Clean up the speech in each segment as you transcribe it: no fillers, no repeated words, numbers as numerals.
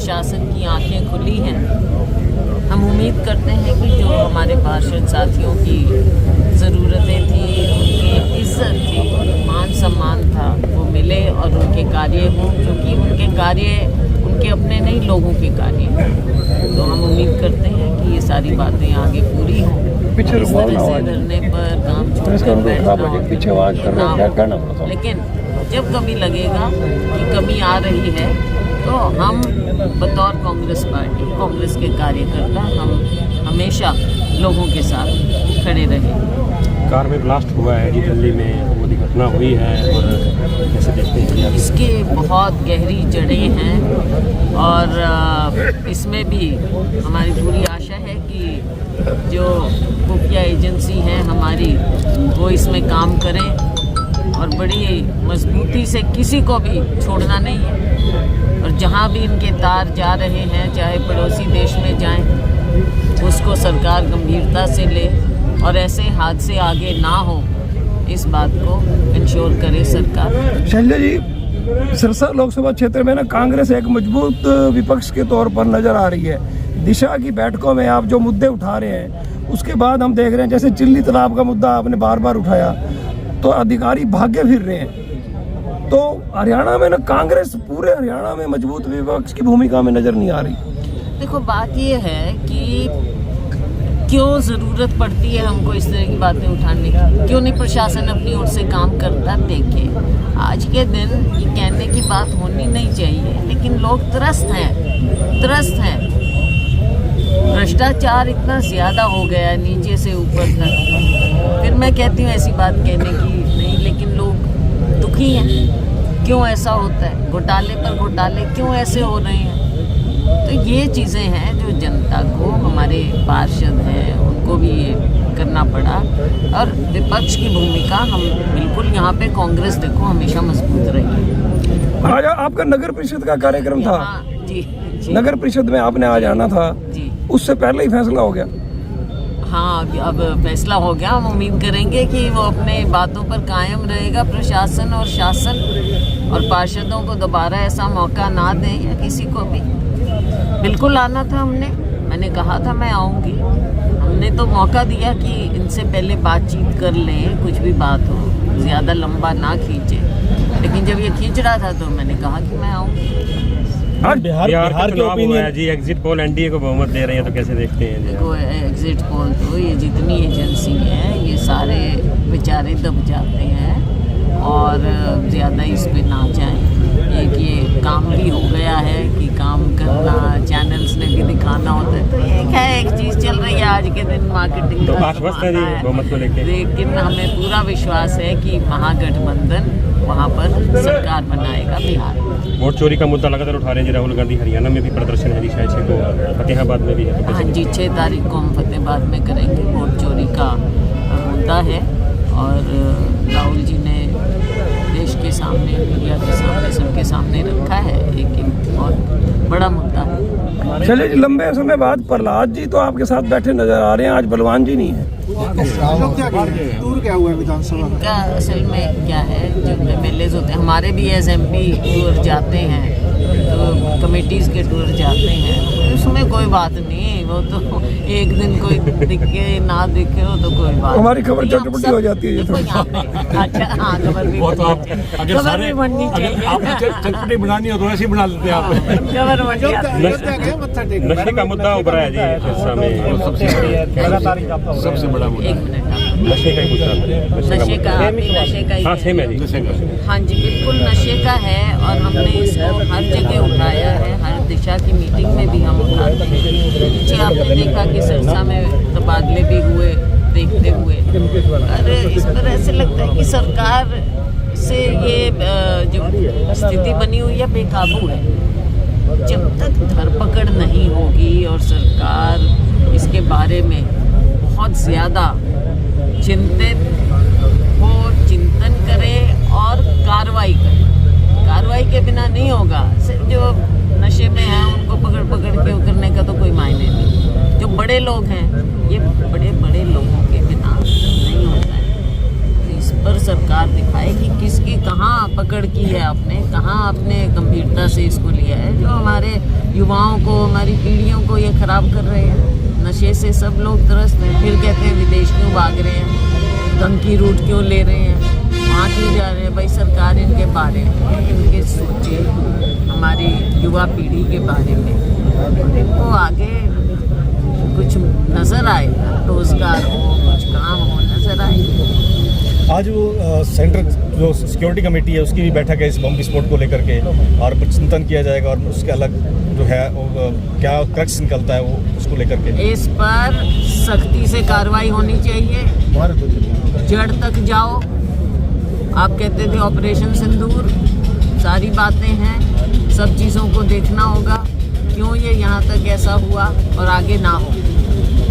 प्रशासन की आंखें खुली हैं। हम उम्मीद करते हैं कि जो हमारे पार्षद साथियों की ज़रूरतें थी, उनकी इज्जत थी, मान सम्मान था, वो मिले और उनके कार्य हों, क्योंकि उनके कार्य उनके अपने नहीं, लोगों के कार्य हैं। तो हम उम्मीद करते हैं कि ये सारी बातें आगे पूरी हों। इस तरह से धरने पर काम छोड़कर बैठना, लेकिन जब कभी लगेगा कि कमी आ रही है तो हम बतौर कांग्रेस पार्टी, कांग्रेस के कार्यकर्ता, हम हमेशा लोगों के साथ खड़े रहे। कार में ब्लास्ट हुआ है जी दिल्ली में, वो घटना हुई है और कैसे देखते हैं? इसके बहुत गहरी जड़ें हैं और इसमें भी हमारी पूरी आशा है कि जो खुफिया एजेंसी हैं हमारी, वो इसमें काम करें और बड़ी मजबूती से, किसी को भी छोड़ना नहीं है। और जहाँ भी इनके तार जा रहे हैं, चाहे पड़ोसी देश में जाएं, उसको सरकार गंभीरता से ले और ऐसे हादसे आगे ना हो, इस बात को इंश्योर करे सरकार। शैलजा जी, सिरसा लोकसभा क्षेत्र में ना कांग्रेस एक मजबूत विपक्ष के तौर पर नजर आ रही है। दिशा की बैठकों में आप जो मुद्दे उठा रहे हैं, उसके बाद हम देख रहे हैं जैसे चिल्ली तालाब का मुद्दा आपने बार बार उठाया, तो अधिकारी भागे फिर रहे हैं। तो हरियाणा में ना कांग्रेस पूरे हरियाणा में मजबूत विपक्ष की भूमिका में नजर नहीं आ रही। देखो, बात ये है कि क्यों ज़रूरत पड़ती है हमको इस तरह की बातें उठाने की? क्यों नहीं प्रशासन अपनी ओर से काम करता? देखिए, आज के दिन ये कहने की बात होनी नहीं चाहिए, लेकिन लोग त्रस्त हैं। भ्रष्टाचार इतना ज़्यादा हो गया है नीचे से ऊपर तक। फिर मैं कहती हूँ ऐसी बात कहने की नहीं, लेकिन लोग दुखी हैं। क्यों ऐसा होता है? घोटाले पर घोटाले क्यों ऐसे हो रहे हैं? तो ये चीज़ें हैं जो जनता को, हमारे पार्षद हैं, उनको भी ये करना पड़ा। और विपक्ष की भूमिका हम बिल्कुल, यहाँ पे कांग्रेस देखो हमेशा मजबूत रही। आज आपका नगर परिषद का कार्यक्रम था। जी। नगर परिषद में आपने आज आना था जी। उससे पहले ही फैसला हो गया? हाँ, अब फैसला हो गया। हम उम्मीद करेंगे कि वो अपने बातों पर कायम रहेगा, प्रशासन और शासन, और पार्षदों को दोबारा ऐसा मौका ना दें या किसी को भी। बिल्कुल आना था मैंने कहा था मैं आऊँगी। हमने तो मौका दिया कि इनसे पहले बातचीत कर लें, कुछ भी बात हो, ज़्यादा लंबा ना खींचे। लेकिन जब ये खींच रहा था तो मैंने कहा कि मैं आऊँगी। बिहार का चुनाव हुआ है जी, एग्जिट पोल एनडीए को बहुमत दे रहे हैं, तो कैसे देखते हैं? देखो, एग्जिट पोल तो ये जितनी एजेंसी हैं, ये सारे बेचारे दब जाते हैं और ज़्यादा इस पे ना जाएं। एक ये काम भी हो गया है कि काम करना, चैनल्स ने भी दिखाना होता है, तो एक चीज़ चल रही है आज के दिन, मार्केटिंग तो आश्वस्त है जी बहुमत को लेकर। लेकिन हमें पूरा विश्वास है कि महागठबंधन वहाँ पर सरकार बनाएगा बिहार। वोट चोरी का मुद्दा लगातार उठा रहे हैं राहुल गांधी। हरियाणा में भी प्रदर्शन है जी, शायद 6 को फतेहाबाद में भी है। तो हाँ जी, 6 तारीख को हम फतेहाबाद में करेंगे। वोट चोरी का मुद्दा है और राहुल जी ने देश के सामने, मीडिया के सामने, सबके सामने रखा है। एक बहुत बड़ा मुद्दा है। चलिए जी, लंबे समय बाद प्रहलाद जी तो आपके साथ बैठे नजर आ रहे हैं, आज बलवान जी नहीं है। टूर क्या हुआ है विधानसभा का? असल में क्या है, जो MLAs होते हैं, हमारे भी एज MP टूर जाते हैं, तो कमेटीज़ के टूर जाते हैं, उसमें कोई बात नहीं। वो तो एक दिन कोई दिखे ना दिखे हो तो कोई बात। हमारी खबर चटपटी हो जाती है। अच्छा, हाँ, खबर भी बननी चाहिए। आपने चटपटी बनानी हो तो ऐसी बना लेते हैं आप। खबर बन नशे का मुद्दा उभरा है जी सिरसा में, सबसे बड़ा मुद्दा। एक मिनट, नशे का ही मुद्दा। नशे का ही हाँ, सेम है जी। हाँ जी, बिल्कुल नशे का है और हमने इसको हर जगह उठाया है। हर दिशा की मीटिंग में भी हम उठाते हैं। पीछे आपने देखा कि सिरसा में तबादले भी हुए, देखते हुए। अरे इस पर ऐसे लगता है कि सरकार से ये जो स्थिति बनी हुई है बेकाबू है। जब तक धरपकड़ नहीं होगी और सरकार इसके बारे में बहुत ज़्यादा चिंतित हो, चिंतन करे और कार्रवाई करे। कार्रवाई के बिना नहीं होगा। सिर्फ जो नशे में हैं उनको पकड़ के करने का तो कोई मायने नहीं। जो बड़े लोग हैं, ये बड़े लोगों के बिना नहीं होता है। इस पर सरकार दिखाए कि किसकी कहाँ पकड़ की है आपने, कहाँ आपने गंभीरता से इसको लिया है। जो हमारे युवाओं को, हमारी पीढ़ियों को ये खराब कर रहे हैं। नशे से सब लोग त्रस्त हैं, फिर कहते हैं विदेश क्यों भाग रहे हैं, धमकी रूट क्यों ले रहे हैं, वहाँ क्यों जा रहे हैं। भाई सरकार इनके बारे में इनके सोचे, हमारी युवा पीढ़ी के बारे में, इनको आगे कुछ नज़र आए, रोजगार हो, कुछ काम हो, नज़र आए। आज वो सेंट्रल जो सिक्योरिटी कमेटी है उसकी भी बैठक है इस बम विस्फोट को लेकर के, और चिंतन किया जाएगा और उसके अलग जो है वो क्या क्रक्स निकलता है वो उसको लेकर के इस पर सख्ती से कार्रवाई होनी चाहिए, जड़ तक जाओ। आप कहते थे ऑपरेशन सिंदूर, सारी बातें हैं, सब चीज़ों को देखना होगा, क्यों ये यहाँ तक ऐसा हुआ और आगे ना हो।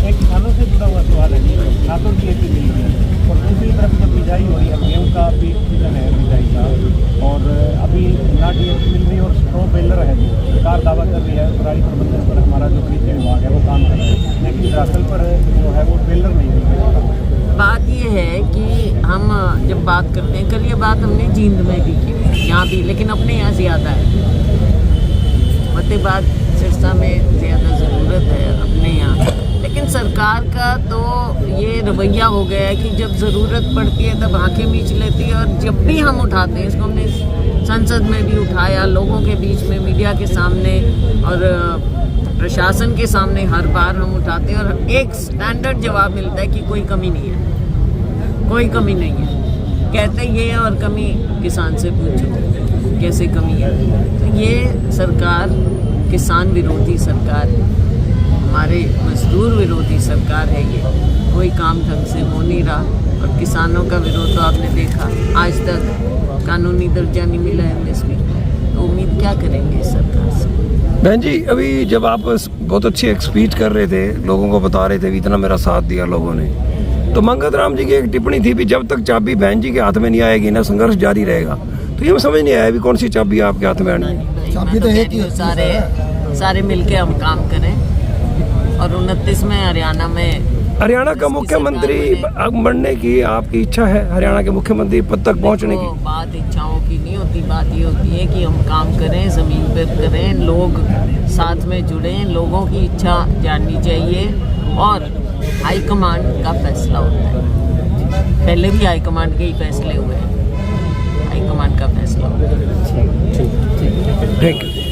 एक किसानों से जुड़ा हुआ सवाल है, खातों की खेती मिल रही है और दूसरी तरफ जब बिजाई हो रही है, गेहूँ का पीक सीजन है बिजाई का, और अभी ना DAP मिल रही और स्ट्रॉ बेलर है, जो सरकार दावा कर रही है पराली प्रबंधन पर हमारा जो कृषि विभाग है वो काम कर रहा है, लेकिन दरअसल पर जो है वो बेलर नहीं है। बात ये है कि हम जब बात करते हैं, कल ये बात हमने जींद में भी की, यहाँ भी, लेकिन अपने यहाँ ज़्यादा है, फतेहाबाद सिरसा में ज़्यादा ज़रूरत है अपने यहाँ। लेकिन सरकार का तो ये रवैया हो गया है कि जब ज़रूरत पड़ती है तब आंखें मीच लेती है, और जब भी हम उठाते हैं, इसको हमने संसद में भी उठाया, लोगों के बीच में, मीडिया के सामने और प्रशासन के सामने हर बार हम उठाते हैं, और एक स्टैंडर्ड जवाब मिलता है कि कोई कमी नहीं है, कोई कमी नहीं है। कहते ये और कमी किसान से पूछो कैसे कमी है। तो ये सरकार किसान विरोधी सरकार है, हमारे मजदूर विरोधी सरकार है। ये कोई काम ढंग से हो नहीं रहा, और किसानों का विरोध तो आपने देखा, आज तक कानूनी दर्जा नहीं मिला MSP, तो उम्मीद क्या करेंगे इस सरकार से। बहन जी, अभी जब आप बहुत अच्छी एक स्पीच कर रहे थे, लोगों को बता रहे थे कि इतना मेरा साथ दिया लोगों ने, तो मंगत राम जी की एक टिप्पणी थी भी जब तक चाबी बहन जी के हाथ में नहीं आएगी ना, संघर्ष जारी रहेगा। तो ये समझ नहीं आया भी कौन सी चाबी आपके हाथ में आनी है। चाबी तो एक ही, सारे मिलके हम काम करें, और 29 में हरियाणा का मुख्यमंत्री बनने की आपकी इच्छा है? हरियाणा के मुख्यमंत्री पद तक पहुंचने की बात इच्छाओं की नहीं होती, बात ये होती है कि हम काम करें, ज़मीन पर करें, लोग साथ में जुड़ें, लोगों की इच्छा जाननी चाहिए, और हाईकमांड का फैसला होता है। पहले भी हाईकमांड के ही फैसले हुए हैं, हाईकमांड का फैसला होता है। Thank you.